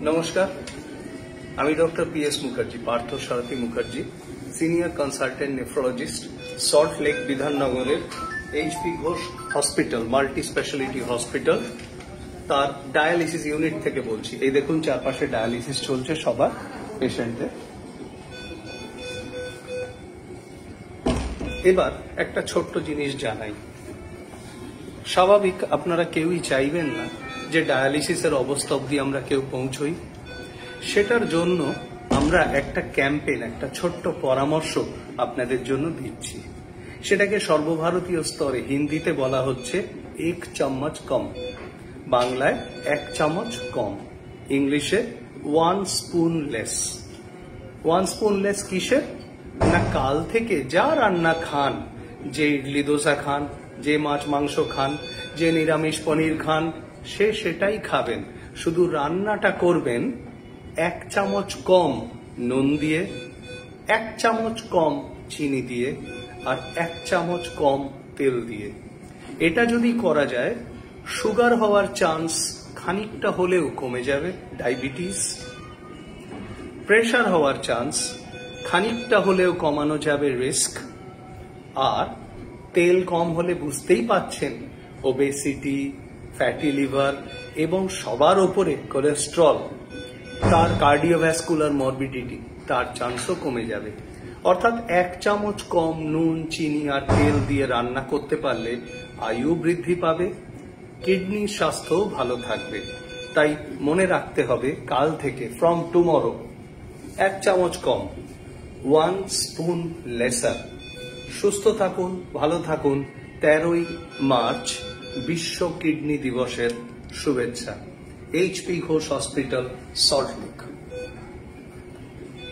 নমস্কার, আমি doctor PS Mukherjee, Partha Sarathi Mukherjee, senior consultant nephrologist, Salt Lake বিধাননগরের HP Ghosh hospital, multi speciality hospital, তার ডায়ালিসিস ইউনিট থেকে বলছি। এই দেখুন চারপাশে ডায়ালিসিস চলছে সবার পেশেন্টদের। এবার একটা ছোট্ট জিনিস জানাই, স্বাভাবিক আপনারা কেউই চাইবেন না যে ডায়ালিসিসের অবস্থা অবধি আমরা কেউ পৌঁছই। সেটার জন্য আমরা একটা ক্যাম্পেইন, একটা ছোট্ট পরামর্শ আপনাদের জন্য দিচ্ছি। সেটাকে সর্বভারতীয় স্তরে হিন্দিতে বলা হচ্ছে এক চামচ কম, বাংলায় 1 চামচ কম, ইংলিশে 1 স্পুন লেস। 1 স্পুন লেস কিসের না, কাল থেকে যা রান্না খান, যে ইডলি দোসা খান, যে মাছ মাংস খান, যে নিরামিষ পনির খান, সেটাই খাবেন। শুধু রান্নাটা করবেন 1 চামচ কম নুন দিয়ে, 1 চামচ কম চিনি দিয়ে, আর 1 চামচ কম তেল দিয়ে। এটা যদি করা যায়, সুগার হওয়ার চান্স খানিকটা হলেও কমে যাবে, ডায়াবেটিস, প্রেশার হওয়ার চান্স খানিকটা হলেও কমানো যাবে, রিস্ক। আর তেল কম হলে বুঝতেই পাচ্ছেন ওবেসিটি, ফ্যাটি লিভার এবং সবার ওপরে কোলেস্ট্রল, তার কার্ডিওভ্যাসকুলার মরবিডিটি, তার চান্সও কমে যাবে। অর্থাৎ 1 চামচ কম নুন, চিনি আর তেল দিয়ে রান্না করতে পারলে আয়ু বৃদ্ধি পাবে, কিডনির স্বাস্থ্যও ভালো থাকবে। তাই মনে রাখতে হবে, কাল থেকে, ফ্রম টুমরো, 1 চামচ কম, 1 স্পুন লেসার। সুস্থ থাকুন, ভালো থাকুন। 13ই মার্চ বিশ্ব কিডনি দিবসের শুভেচ্ছা। HP Ghosh hospital, salt lake.